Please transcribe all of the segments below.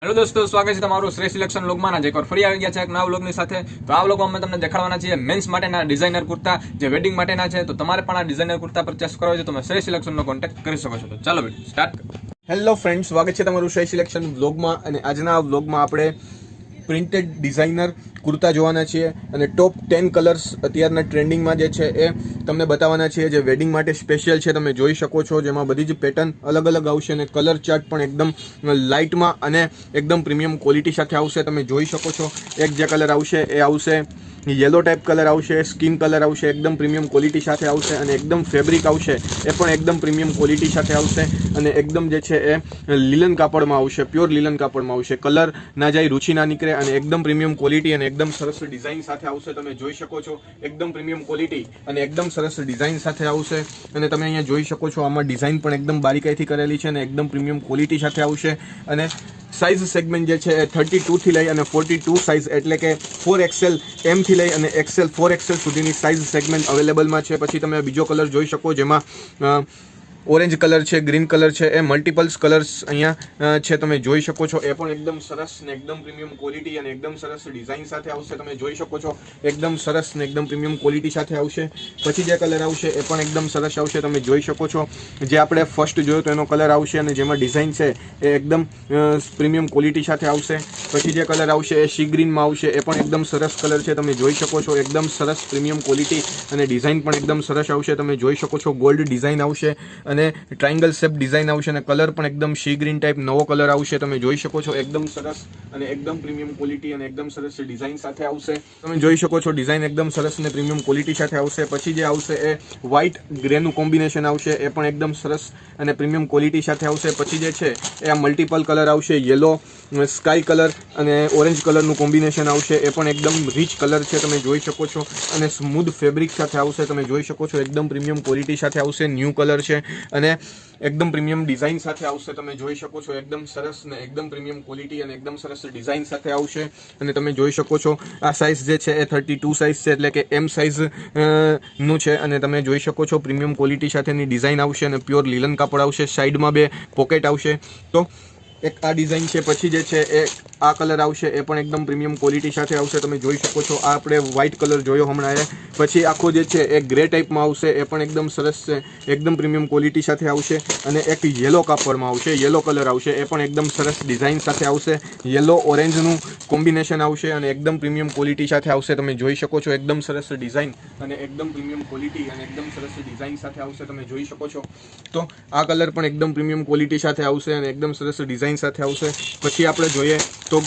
Hello દોસ્તો, સ્વાગત છે તમારું શ્રેષ્ઠ સિલેક્શન વ્લોગમાં. આજે એકવાર ફરી આવી ગયા છે એક નવા વ્લોગની સાથે. તો આ વ્લોગમાં અમે તમને દેખાડવાના છીએ મેન્સ માટેના ડિઝાઇનર કુર્તા, જે વેડિંગ માટેના છે. તો તમારે પણ આ ડિઝાઇનર કુર્તા પરચેસ કરવા હોય તો તમે શ્રેષ્ઠ સિલેક્શનનો કોન્ટેક્ટ કરી શકો છો. તો ચાલો વિડિયો સ્ટાર્ટ કરો. હેલો ફ્રેન્ડ્સ, સ્વાગત છે તમારું શ્રેષ્ઠ સિલેક્શન વ્લોગમાં. અને આજના વ્લોગમાં આપણે પ્રિન્ટેડ ડિઝાઇનર કુર્તા જોવાના છીએ અને ટોપ 10 કલર્સ અત્યારના ટ્રેન્ડિંગમાં જે છે એ તમને બતાવવાના છીએ, જે વેડિંગ માટે સ્પેશિયલ છે. તમે જોઈ શકો છો, જેમાં બધી જ પેટર્ન અલગ અલગ આવશે અને કલર ચાર્ટ પણ એકદમ લાઇટમાં અને એકદમ પ્રીમિયમ ક્વોલિટી સાથે આવશે. તમે જોઈ શકો છો, એક જે કલર આવશે એ આવશે યેલો ટાઈપ કલર આવશે, સ્કિન કલર આવશે, એકદમ પ્રીમિયમ ક્વોલિટી સાથે આવશે. અને એકદમ ફેબ્રિક આવશે એ પણ એકદમ પ્રીમિયમ ક્વોલિટી સાથે આવશે. અને એકદમ જે છે એ લીલન કાપડમાં આવશે, પ્યોર લીલન કાપડમાં આવશે. કલર ના જાય, રૂચી ના નીકળે અને એકદમ પ્રીમિયમ ક્વોલિટી અને એકદમ સરસ ડિઝાઇન સાથે આવશે. તમે જોઈ શકો છો, એકદમ પ્રીમિયમ ક્વોલિટી અને એકદમ સરસ ડિઝાઇન સાથે આવશે. અને તમે અહીંયા જોઈ શકો છો, આમાં ડિઝાઇન પણ એકદમ બારીકાઈથી કરેલી છે અને એકદમ પ્રીમિયમ ક્વોલિટી સાથે આવશે. અને સાઇઝ સેગમેન્ટ જે છે એ 32 થી લઈ અને 42 સાઇઝ, એટલે કે 4XL M થી લઈ અને XL 4XL સુધીની સાઇઝ સેગમેન્ટ અવેલેબલમાં છે. પછી તમે બીજો કલર જોઈ શકો, જેમાં ઓરેન્જ કલર છે, ગ્રીન કલર છે, એ મલ્ટિપલ્સ કલર્સ અહીંયા છે. તમે જોઈ શકો છો, એ પણ એકદમ સરસ ને એકદમ પ્રીમિયમ ક્વોલિટી અને એકદમ સરસ ડિઝાઇન સાથે આવશે. તમે જોઈ શકો છો, એકદમ સરસ ને એકદમ પ્રીમિયમ ક્વોલિટી સાથે આવશે. પછી જે કલર આવશે એ પણ એકદમ સરસ આવશે. તમે જોઈ શકો છો, જે આપણે ફર્સ્ટ જોયો તો એનો કલર આવશે અને જેમાં ડિઝાઇન છે એ એકદમ પ્રીમિયમ ક્વોલિટી સાથે આવશે. પછી જે કલર આવશે એ સી ગ્રીનમાં આવશે, એ પણ એકદમ સરસ કલર છે. તમે જોઈ શકો છો, એકદમ સરસ પ્રીમિયમ ક્વોલિટી અને ડિઝાઇન પણ એકદમ સરસ આવશે. તમે જોઈ શકો છો, ગોલ્ડ ડિઝાઇન આવશે અને ટ્રાયંગલ શેપ ડિઝાઇન આવશે અને કલર પણ એકદમ સી ગ્રીન ટાઈપ નવો કલર આવશે. તમે જોઈ શકો છો, એકદમ સરસ અને એકદમ પ્રીમિયમ ક્વોલિટી અને એકદમ સરસ ડિઝાઇન સાથે આવશે. તમે જોઈ શકો છો, ડિઝાઇન એકદમ સરસ અને પ્રીમિયમ ક્વોલિટી સાથે આવશે. પછી જે આવશે એ વ્હાઇટ ગ્રેનું કોમ્બિનેશન આવશે, એ પણ એકદમ સરસ અને પ્રીમિયમ ક્વોલિટી સાથે આવશે. પછી જે છે એ આ મલ્ટિપલ કલર આવશે, યેલો, સ્કાય કલર અને ઓરેન્જ કલરનું કોમ્બિનેશન આવશે. એ પણ એકદમ રીચ કલર છે. તમે જોઈ શકો છો, અને સ્મૂધ ફેબ્રિક સાથે આવશે. તમે જોઈ શકો છો, એકદમ પ્રીમિયમ ક્વોલિટી સાથે આવશે. ન્યૂ કલર છે અને એકદમ પ્રીમિયમ ડિઝાઇન સાથે આવશે. તમે જોઈ શકો છો, એકદમ સરસ ને એકદમ પ્રીમિયમ ક્વોલિટી અને એકદમ સરસ ડિઝાઇન સાથે આવશે. અને તમે જોઈ શકો છો, આ સાઇઝ જે છે એ 32 સાઇઝ છે, એટલે કે M સાઇઝ નું છે. અને તમે જોઈ શકો છો, પ્રીમિયમ ક્વોલિટી સાથેની ડિઝાઇન આવશે અને પ્યોર લીલન કાપડ આવશે. સાઈડમાં 2 પોકેટ આવશે. તો એક આ ડિઝાઇન છે. પછી જે છે એ આ કલર આવશે, એ પણ એકદમ પ્રીમિયમ ક્વોલિટી સાથે આવશે. તમે જોઈ શકો છો, આ આપણે વ્હાઇટ કલર જોયો હમણાં. પછી આખો જે છે એ ગ્રે ટાઈપમાં આવશે, એ પણ એકદમ સરસ છે, એકદમ પ્રીમિયમ ક્વોલિટી સાથે આવશે. અને એક યેલો કાપડમાં આવશે, યેલો કલર આવશે, એ પણ એકદમ સરસ ડિઝાઇન સાથે આવશે. યેલો ઓરેન્જનું કોમ્બિનેશન આવશે અને એકદમ પ્રીમિયમ ક્વોલિટી સાથે આવશે. તમે જોઈ શકો છો, એકદમ સરસ ડિઝાઇન અને એકદમ પ્રીમિયમ ક્વોલિટી અને એકદમ સરસ ડિઝાઇન સાથે આવશે. તમે જોઈ શકો છો, તો આ કલર પણ એકદમ પ્રીમિયમ ક્વોલિટી સાથે આવશે અને એકદમ સરસ ડિઝાઇન સાથે આવશે. પછી આપણે જોઈએ તો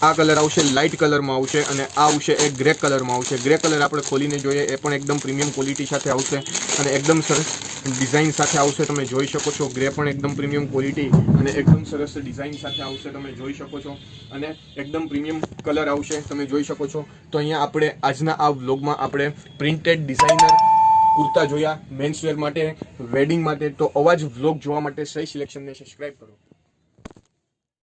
આ કલર આવશે, લાઇટ કલરમાં આવશે અને આ આવશે એ ગ્રે કલરમાં આવશે. ગ્રે કલર આપણે ખોલીને જોઈએ, એ પણ એકદમ પ્રીમિયમ ક્વોલિટી સાથે આવશે અને એકદમ સરસ ડિઝાઇન સાથે આવશે. તમે જોઈ શકો છો, ગ્રે પણ એકદમ પ્રીમિયમ ક્વોલિટી અને એકદમ સરસ ડિઝાઇન સાથે આવશે. તમે જોઈ શકો છો, અને એકદમ પ્રીમિયમ કલર આવશે. તમે જોઈ શકો છો. તો અહીંયા આપણે આજના આ વ્લોગમાં આપણે પ્રિન્ટેડ ડિઝાઇનર કુર્તા જોયા મેન્સવેર માટે, વેડિંગ માટે. તો આવા જ વ્લોગ જોવા માટે સહી સિલેક્શનને સબસ્ક્રાઇબ કરો.